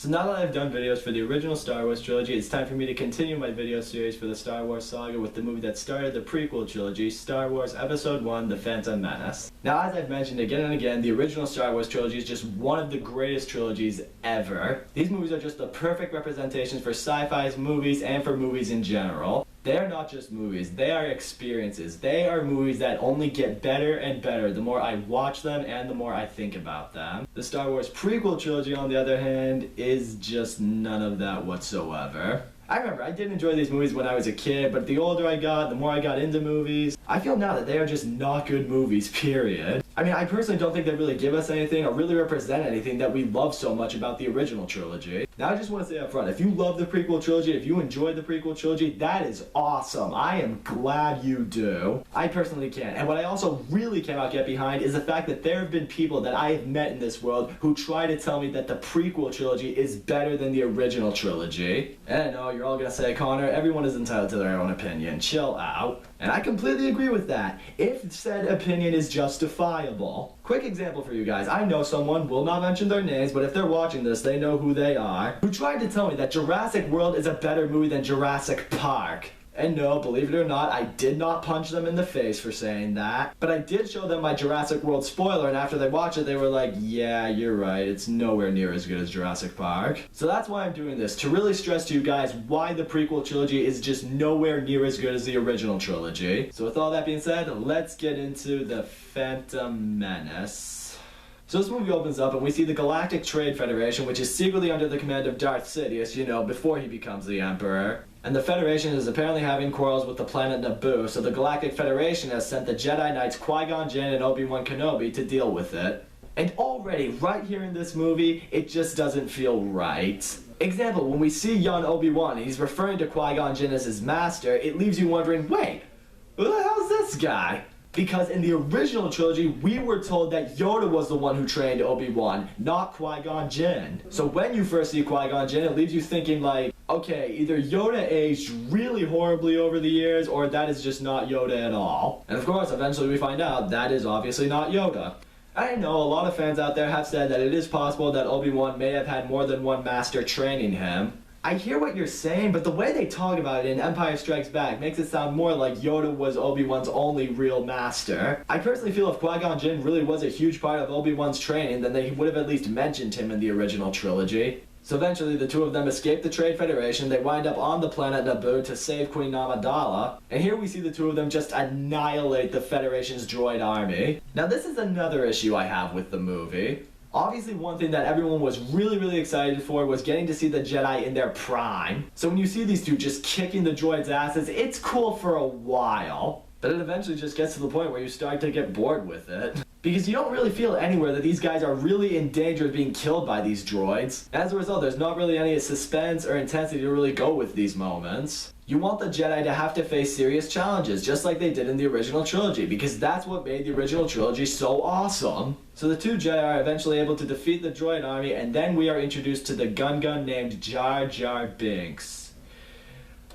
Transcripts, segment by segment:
So now that I've done videos for the original Star Wars trilogy, it's time for me to continue my video series for the Star Wars saga with the movie that started the prequel trilogy, Star Wars Episode 1, The Phantom Menace. Now, as I've mentioned again and again, the original Star Wars trilogy is just one of the greatest trilogies ever. These movies are just the perfect representations for sci-fi movies and for movies in general. They are not just movies, they are experiences. They are movies that only get better and better the more I watch them and the more I think about them. The Star Wars prequel trilogy, on the other hand, is just none of that whatsoever. I remember I did enjoy these movies when I was a kid, but the older I got, the more I got into movies, I feel now that they are just not good movies, period. I mean, I personally don't think they really give us anything or really represent anything that we love so much about the original trilogy. Now, I just want to say up front, if you love the prequel trilogy, if you enjoyed the prequel trilogy, that is awesome. I am glad you do. I personally can't. And what I also really cannot get behind is the fact that there have been people that I have met in this world who try to tell me that the prequel trilogy is better than the original trilogy. And I know you're all gonna say, Connor, everyone is entitled to their own opinion. Chill out. And I completely agree with that, if said opinion is justifiable. Quick example for you guys. I know someone, will not mention their names, but if they're watching this, they know who they are, who tried to tell me that Jurassic World is a better movie than Jurassic Park. And no, believe it or not, I did not punch them in the face for saying that. But I did show them my Jurassic World spoiler, and after they watched it, they were like, yeah, you're right, it's nowhere near as good as Jurassic Park. So that's why I'm doing this, to really stress to you guys why the prequel trilogy is just nowhere near as good as the original trilogy. So with all that being said, let's get into the Phantom Menace. So this movie opens up and we see the Galactic Trade Federation, which is secretly under the command of Darth Sidious, you know, before he becomes the Emperor. And the Federation is apparently having quarrels with the planet Naboo, so the Galactic Federation has sent the Jedi Knights Qui-Gon Jinn and Obi-Wan Kenobi to deal with it. And already, right here in this movie, it just doesn't feel right. Example, when we see young Obi-Wan, he's referring to Qui-Gon Jinn as his master, it leaves you wondering, wait, who the hell's this guy? Because in the original trilogy, we were told that Yoda was the one who trained Obi-Wan, not Qui-Gon Jinn. So when you first see Qui-Gon Jinn, it leaves you thinking like, okay, either Yoda aged really horribly over the years, or that is just not Yoda at all. And of course, eventually we find out that is obviously not Yoda. I know a lot of fans out there have said that it is possible that Obi-Wan may have had more than one master training him. I hear what you're saying, but the way they talk about it in Empire Strikes Back makes it sound more like Yoda was Obi-Wan's only real master. I personally feel if Qui-Gon Jinn really was a huge part of Obi-Wan's training, then they would have at least mentioned him in the original trilogy. So eventually the two of them escape the Trade Federation, they wind up on the planet Naboo to save Queen Amidala, and here we see the two of them just annihilate the Federation's droid army. Now this is another issue I have with the movie. Obviously, one thing that everyone was really excited for was getting to see the Jedi in their prime. So when you see these two just kicking the droids' asses, it's cool for a while. But it eventually just gets to the point where you start to get bored with it. Because you don't really feel anywhere that these guys are really in danger of being killed by these droids. As a result, there's not really any suspense or intensity to really go with these moments. You want the Jedi to have to face serious challenges, just like they did in the original trilogy, because that's what made the original trilogy so awesome. So the two Jedi are eventually able to defeat the droid army, and then we are introduced to the gun named Jar Jar Binks.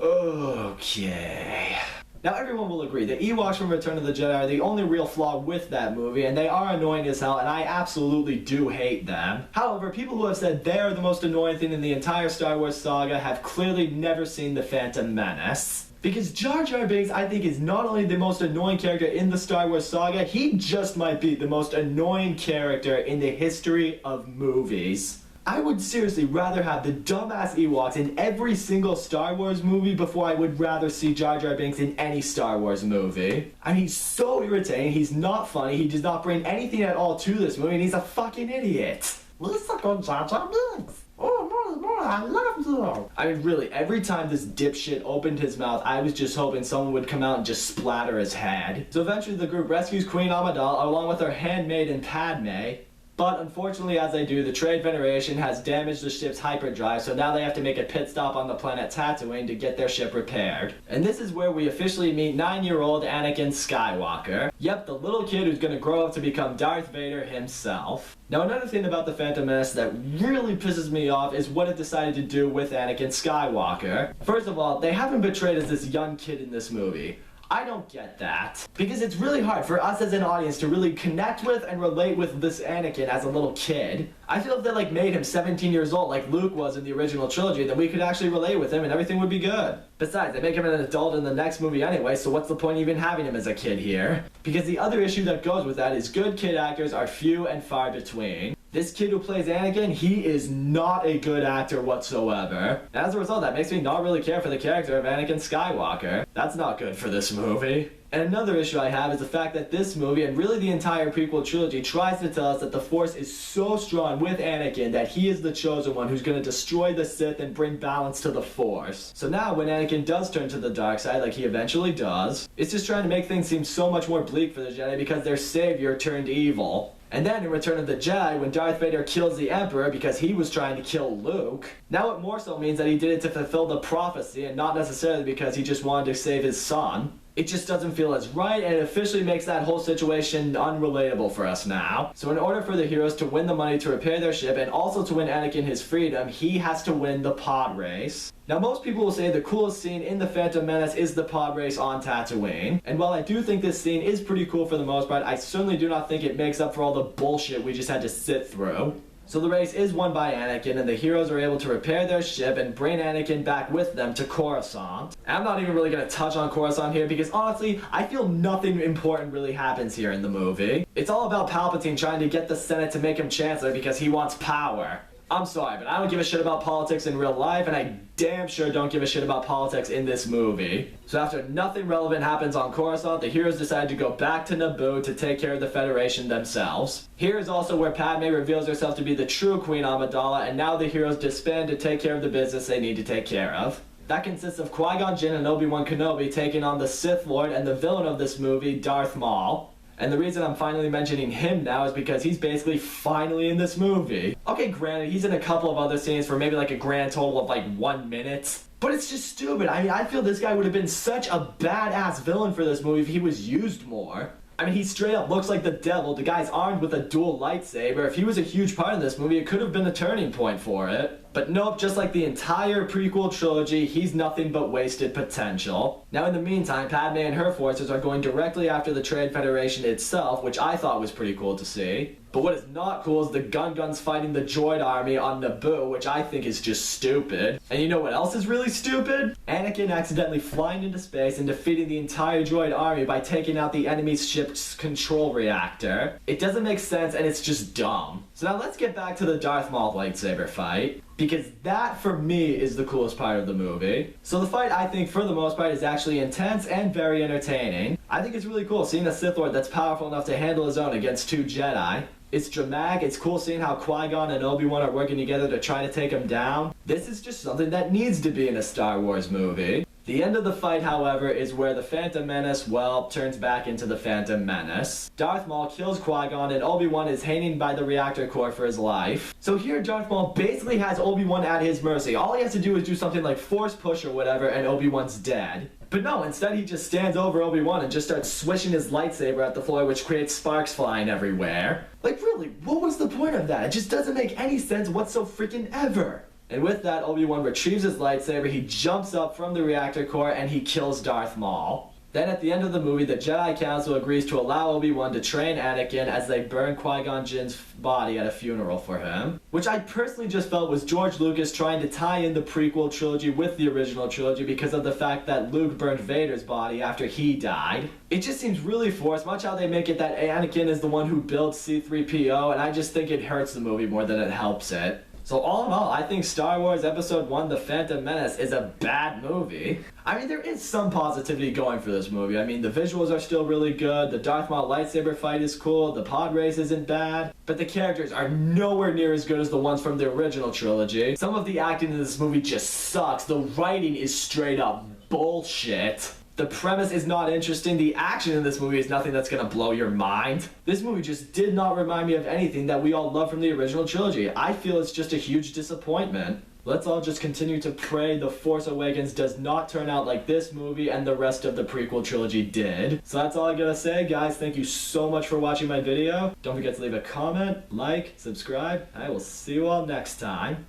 Okay. Now everyone will agree that Ewoks from Return of the Jedi are the only real flaw with that movie, and they are annoying as hell, and I absolutely do hate them. However, people who have said they are the most annoying thing in the entire Star Wars saga have clearly never seen The Phantom Menace. Because Jar Jar Binks, I think, is not only the most annoying character in the Star Wars saga, he just might be the most annoying character in the history of movies. I would seriously rather have the dumbass Ewoks in every single Star Wars movie before I would rather see Jar Jar Binks in any Star Wars movie. I mean, he's so irritating, he's not funny, he does not bring anything at all to this movie, and he's a fucking idiot. Listen on Jar Jar Binks. Oh, no, I love you. I mean, really, every time this dipshit opened his mouth, I was just hoping someone would come out and just splatter his head. So eventually the group rescues Queen Amidala along with her handmaiden Padme. But unfortunately, as they do, the Trade Federation has damaged the ship's hyperdrive, so now they have to make a pit stop on the planet Tatooine to get their ship repaired. And this is where we officially meet 9-year-old Anakin Skywalker. Yep, the little kid who's gonna grow up to become Darth Vader himself. Now another thing about the Phantom Menace that really pisses me off is what it decided to do with Anakin Skywalker. First of all, they have him portrayed as this young kid in this movie. I don't get that. Because it's really hard for us as an audience to really connect with and relate with this Anakin as a little kid. I feel if they like made him 17 years old like Luke was in the original trilogy, then we could actually relate with him and everything would be good. Besides, they make him an adult in the next movie anyway, so what's the point of even having him as a kid here? Because the other issue that goes with that is good kid actors are few and far between. This kid who plays Anakin, he is not a good actor whatsoever. And as a result, that makes me not really care for the character of Anakin Skywalker. That's not good for this movie. And another issue I have is the fact that this movie, and really the entire prequel trilogy, tries to tell us that the Force is so strong with Anakin that he is the chosen one who's going to destroy the Sith and bring balance to the Force. So now when Anakin does turn to the dark side, like he eventually does, it's just trying to make things seem so much more bleak for the Jedi because their savior turned evil. And then in Return of the Jedi, when Darth Vader kills the Emperor because he was trying to kill Luke, now it more so means that he did it to fulfill the prophecy and not necessarily because he just wanted to save his son. It just doesn't feel as right, and it officially makes that whole situation unrelatable for us now. So in order for the heroes to win the money to repair their ship and also to win Anakin his freedom, he has to win the pod race. Now most people will say the coolest scene in the Phantom Menace is the pod race on Tatooine. And while I do think this scene is pretty cool for the most part, I certainly do not think it makes up for all the bullshit we just had to sit through. So the race is won by Anakin, and the heroes are able to repair their ship and bring Anakin back with them to Coruscant. And I'm not even really going to touch on Coruscant here because honestly, I feel nothing important really happens here in the movie. It's all about Palpatine trying to get the Senate to make him Chancellor because he wants power. I'm sorry, but I don't give a shit about politics in real life, and I damn sure don't give a shit about politics in this movie. So after nothing relevant happens on Coruscant, the heroes decide to go back to Naboo to take care of the Federation themselves. Here is also where Padme reveals herself to be the true Queen Amidala, and now the heroes disband to take care of the business they need to take care of. That consists of Qui-Gon Jinn and Obi-Wan Kenobi taking on the Sith Lord and the villain of this movie, Darth Maul. And the reason I'm finally mentioning him now is because he's basically finally in this movie. Okay, granted, he's in a couple of other scenes for maybe like a grand total of like 1 minute. But it's just stupid. I mean, I feel this guy would have been such a badass villain for this movie if he was used more. I mean, he straight up looks like the devil. The guy's armed with a dual lightsaber. If he was a huge part of this movie, it could have been a turning point for it. But nope, just like the entire prequel trilogy, he's nothing but wasted potential. Now in the meantime, Padme and her forces are going directly after the Trade Federation itself, which I thought was pretty cool to see. But what is not cool is the Gun-Guns fighting the droid army on Naboo, which I think is just stupid. And you know what else is really stupid? Anakin accidentally flying into space and defeating the entire droid army by taking out the enemy's ship's control reactor. It doesn't make sense and it's just dumb. So now let's get back to the Darth Maul lightsaber fight, because that for me is the coolest part of the movie. So the fight, I think for the most part, is actually intense and very entertaining. I think it's really cool seeing a Sith Lord that's powerful enough to handle his own against 2 Jedi. It's dramatic, it's cool seeing how Qui-Gon and Obi-Wan are working together to try to take him down. This is just something that needs to be in a Star Wars movie. The end of the fight, however, is where the Phantom Menace, well, turns back into the Phantom Menace. Darth Maul kills Qui-Gon and Obi-Wan is hanging by the reactor core for his life. So here Darth Maul basically has Obi-Wan at his mercy. All he has to do is do something like force push or whatever and Obi-Wan's dead. But no, instead he just stands over Obi-Wan and just starts swishing his lightsaber at the floor, which creates sparks flying everywhere. Like really, what was the point of that? It just doesn't make any sense whatsoever. And with that, Obi-Wan retrieves his lightsaber, he jumps up from the reactor core, and he kills Darth Maul. Then at the end of the movie, the Jedi Council agrees to allow Obi-Wan to train Anakin as they burn Qui-Gon Jinn's body at a funeral for him. Which I personally just felt was George Lucas trying to tie in the prequel trilogy with the original trilogy because of the fact that Luke burned Vader's body after he died. It just seems really forced, much how they make it that Anakin is the one who builds C-3PO, and I just think it hurts the movie more than it helps it. So all in all, I think Star Wars Episode 1, The Phantom Menace, is a bad movie. I mean, there is some positivity going for this movie. I mean, the visuals are still really good, the Darth Maul lightsaber fight is cool, the pod race isn't bad, but the characters are nowhere near as good as the ones from the original trilogy. Some of the acting in this movie just sucks. The writing is straight up bullshit. The premise is not interesting. The action in this movie is nothing that's gonna blow your mind. This movie just did not remind me of anything that we all love from the original trilogy. I feel it's just a huge disappointment. Let's all just continue to pray The Force Awakens does not turn out like this movie and the rest of the prequel trilogy did. So that's all I gotta say, guys. Thank you so much for watching my video. Don't forget to leave a comment, like, subscribe. I will see you all next time.